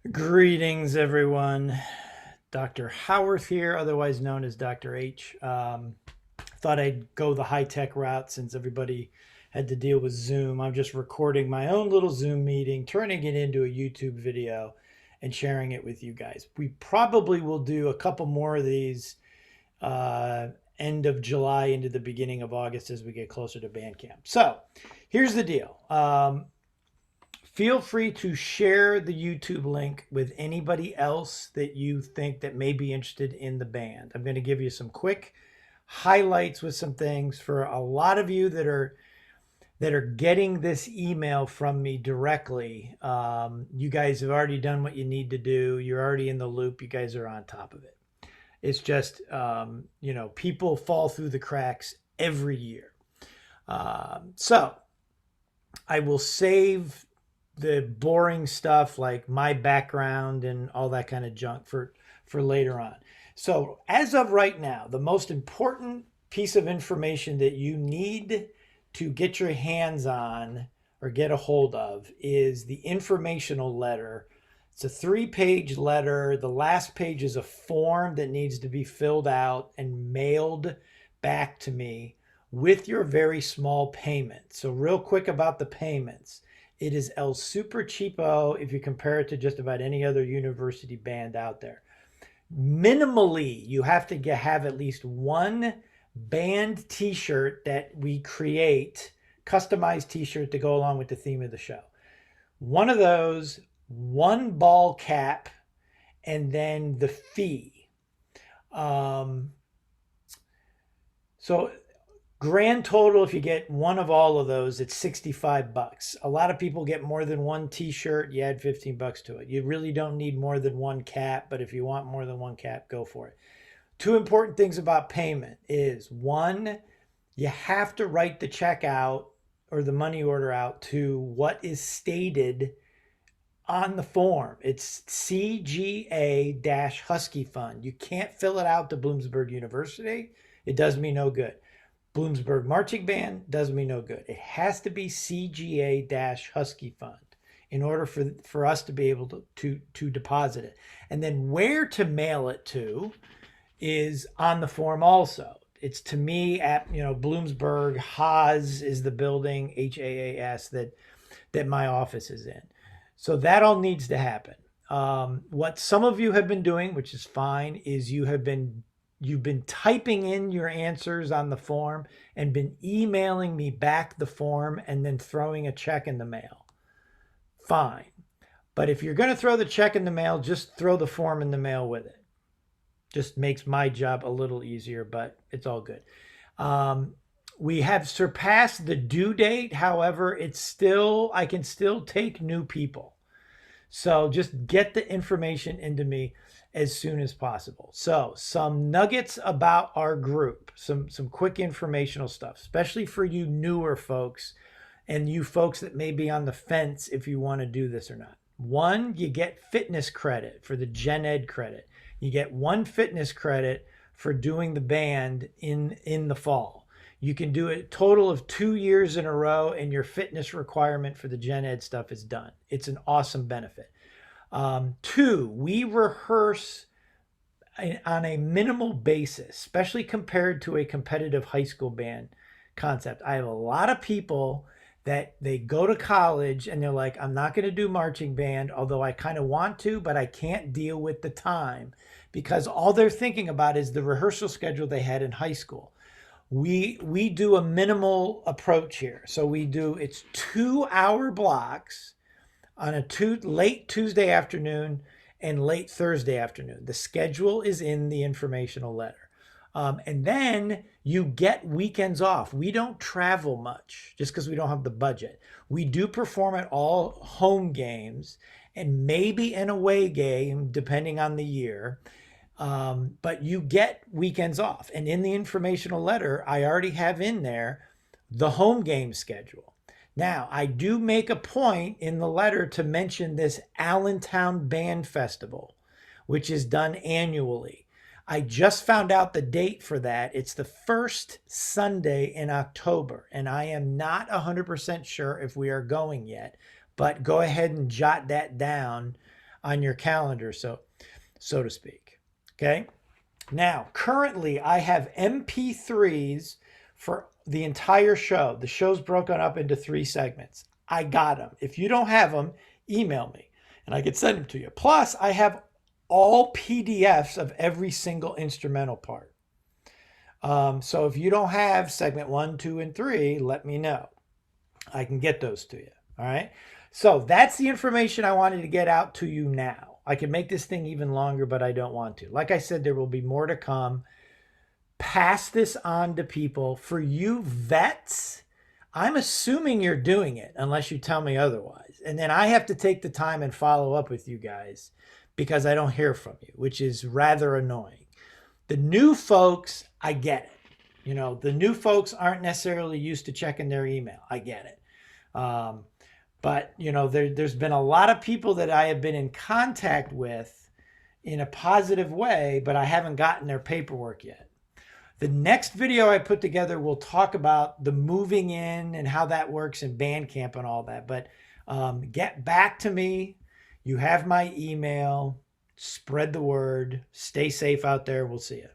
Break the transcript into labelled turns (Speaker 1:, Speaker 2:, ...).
Speaker 1: Greetings, everyone. Dr. Howarth here, otherwise known as Dr. H. Thought I'd go the high tech route since everybody had to deal with Zoom. I'm just recording my own little Zoom meeting, turning it into a YouTube video, and sharing it with you guys. We probably will do a couple more of these uh, end of July into the beginning of August as we get closer to band camp. So here's the deal. Feel free to share the YouTube link with anybody else that you think that may be interested in the band. I'm going to give you some quick highlights with some things for a lot of you that are getting this email from me directly. You guys have already done what you need to do. You're already in the loop. You guys are on top of it. It's just people fall through the cracks every year. So I will save the boring stuff like my background and all that kind of junk for later on. So as of right now, the most important piece of information that you need to get your hands on or get a hold of is the informational letter. It's a 3-page letter. The last page is a form that needs to be filled out and mailed back to me with your very small payment. So real quick about the payments. It is El Super Cheapo if you compare it to just about any other university band out there. Minimally, you have to have at least one band t-shirt that we create, customized t-shirt to go along with the theme of the show. One of those, one ball cap, and then the fee. So grand total, if you get one of all of those, it's $65. A lot of people get more than one t-shirt. You add $15 to it. You really don't need more than one cap, but if you want more than one cap, go for it. Two important things about payment is one, you have to write the check out or the money order out to what is stated on the form. It's CGA-Husky Fund. You can't fill it out to Bloomsburg University. It does me no good. Bloomsburg Marching Band does me no good. It has to be CGA-Husky Fund in order for us to be able to deposit it. And then where to mail it to is on the form also. It's to me at Bloomsburg. Haas is the building, HAAS, that my office is in. So that all needs to happen. What some of you have been doing, which is fine, is you've been typing in your answers on the form and been emailing me back the form and then throwing a check in the mail. Fine. But if you're going to throw the check in the mail, just throw the form in the mail with it. Just makes my job a little easier, but it's all good. We have surpassed the due date. However, I can still take new people. So just get the information into me as soon as possible. So some nuggets about our group, some quick informational stuff, especially for you newer folks and you folks that may be on the fence if you want to do this or not. One, you get fitness credit for the Gen Ed credit. You get one fitness credit for doing the band in the fall. You can do a total of 2 years in a row and your fitness requirement for the Gen Ed stuff is done. It's an awesome benefit. Two, we rehearse on a minimal basis, especially compared to a competitive high school band concept. I have a lot of people that they go to college and they're like, I'm not going to do marching band, although I kind of want to, but I can't deal with the time because all they're thinking about is the rehearsal schedule they had in high school. We do a minimal approach here. So it's 2-hour blocks on a late Tuesday afternoon and late Thursday afternoon. The schedule is in the informational letter. And then you get weekends off. We don't travel much just because we don't have the budget. We do perform at all home games and maybe an away game, depending on the year. But you get weekends off. And in the informational letter, I already have in there the home game schedule. Now, I do make a point in the letter to mention this Allentown Band Festival, which is done annually. I just found out the date for that. It's the first Sunday in October, and I am not 100% sure if we are going yet, but go ahead and jot that down. on your calendar, so to speak. Okay. Now, currently, I have MP3s for the entire show. The show's broken up into 3 segments. I got them. If you don't have them, email me and I can send them to you. Plus, I have all PDFs of every single instrumental part. So if you don't have segment 1, 2, and 3, let me know. I can get those to you. All right. So that's the information I wanted to get out to you now. I could make this thing even longer, but I don't want to. Like I said, there will be more to come. Pass this on to people. For you vets, I'm assuming you're doing it unless you tell me otherwise. And then I have to take the time and follow up with you guys because I don't hear from you, which is rather annoying. The new folks, I get it. You know, the new folks aren't necessarily used to checking their email. I get it. But, you know, there's been a lot of people that I have been in contact with in a positive way, but I haven't gotten their paperwork yet. The next video I put together will talk about the moving in and how that works in Bandcamp and all that. But get back to me. You have my email. Spread the word. Stay safe out there. We'll see you.